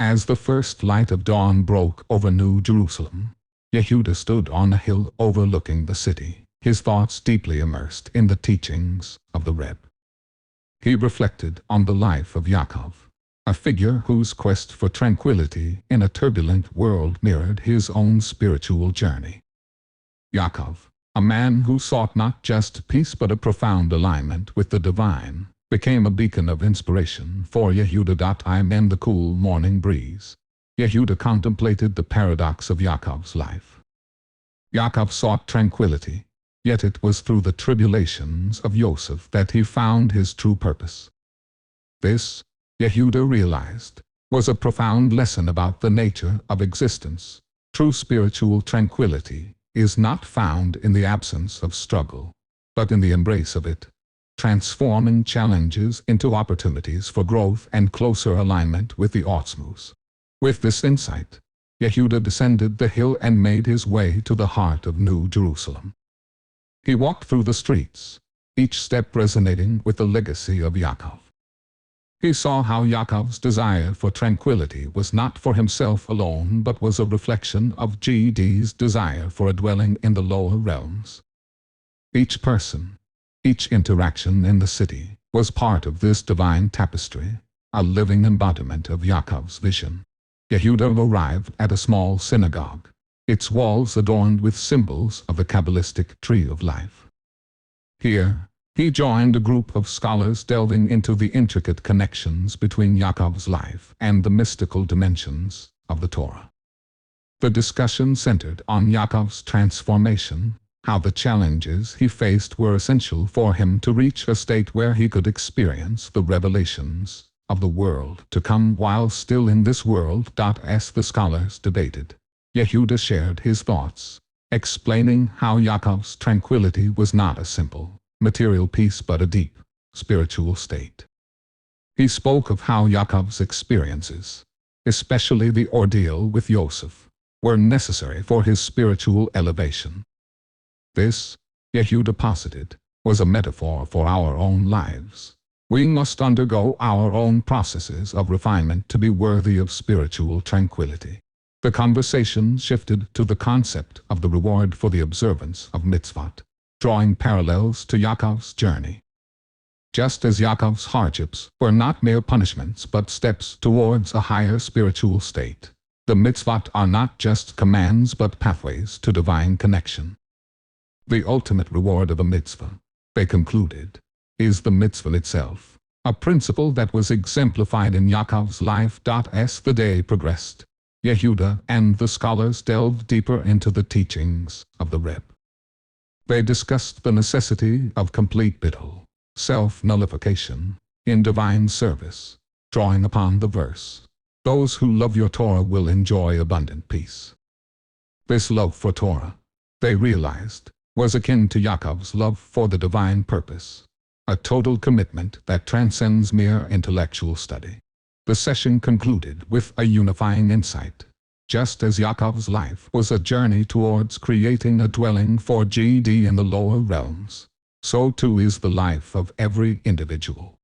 As the first light of dawn broke over New Jerusalem, Yehuda stood on a hill overlooking the city, his thoughts deeply immersed in the teachings of the Rebbe. He reflected on the life of Yaakov, a figure whose quest for tranquility in a turbulent world mirrored his own spiritual journey. Yaakov, a man who sought not just peace but a profound alignment with the divine, became a beacon of inspiration for Yehuda. In the cool morning breeze, Yehuda contemplated the paradox of Yaakov's life. Yaakov sought tranquility, yet it was through the tribulations of Yosef that he found his true purpose. This, Yehuda realized, was a profound lesson about the nature of existence. True spiritual tranquility is not found in the absence of struggle, but in the embrace of it, transforming challenges into opportunities for growth and closer alignment with the Awtsmoos. With this insight, Yehuda descended the hill and made his way to the heart of New Jerusalem. He walked through the streets, each step resonating with the legacy of Yaakov. He saw how Yaakov's desire for tranquility was not for himself alone but was a reflection of God's desire for a dwelling in the lower realms. Each person, each interaction in the city, was part of this divine tapestry, a living embodiment of Yaakov's vision. Yehuda arrived at a small synagogue, its walls adorned with symbols of the Kabbalistic tree of life. Here, he joined a group of scholars delving into the intricate connections between Yaakov's life and the mystical dimensions of the Torah. The discussion centered on Yaakov's transformation, how the challenges he faced were essential for him to reach a state where he could experience the revelations of the world to come while still in this world. As the scholars debated, Yehuda shared his thoughts, explaining how Yaakov's tranquility was not a simple material peace but a deep spiritual state. He spoke of how Yaakov's experiences, especially the ordeal with Yosef, were necessary for his spiritual elevation. This, Yehuda posited, was a metaphor for our own lives. We must undergo our own processes of refinement to be worthy of spiritual tranquility. The conversation shifted to the concept of the reward for the observance of mitzvot, drawing parallels to Yaakov's journey. Just as Yaakov's hardships were not mere punishments but steps towards a higher spiritual state, the mitzvot are not just commands but pathways to divine connection. The ultimate reward of a mitzvah, they concluded, is the mitzvah itself, a principle that was exemplified in Yaakov's life. As the day progressed, Yehuda and the scholars delved deeper into the teachings of the Rebbe. They discussed the necessity of complete bittul, self-nullification, in divine service, drawing upon the verse, "Those who love your Torah will enjoy abundant peace." This love for Torah, they realized, was akin to Yaakov's love for the divine purpose, a total commitment that transcends mere intellectual study. The session concluded with a unifying insight. Just as Yaakov's life was a journey towards creating a dwelling for God in the lower realms, so too is the life of every individual.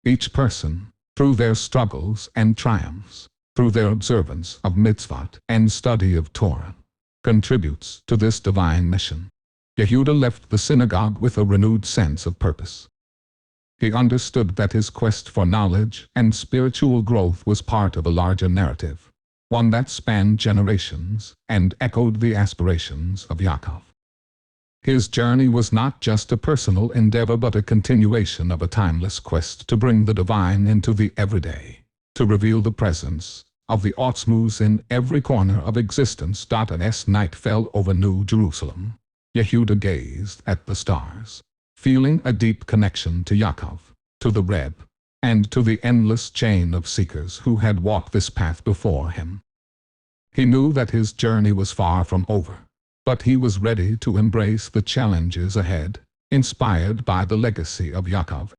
Each person, through their struggles and triumphs, through their observance of mitzvot and study of Torah, contributes to this divine mission. Yehuda left the synagogue with a renewed sense of purpose. He understood that his quest for knowledge and spiritual growth was part of a larger narrative, one that spanned generations and echoed the aspirations of Yaakov. His journey was not just a personal endeavor but a continuation of a timeless quest to bring the divine into the everyday, to reveal the presence of the Awtsmoos in every corner of existence. As night fell over New Jerusalem, Yehuda gazed at the stars, feeling a deep connection to Yaakov, to the Rebbe, and to the endless chain of seekers who had walked this path before him. He knew that his journey was far from over, but he was ready to embrace the challenges ahead, inspired by the legacy of Yaakov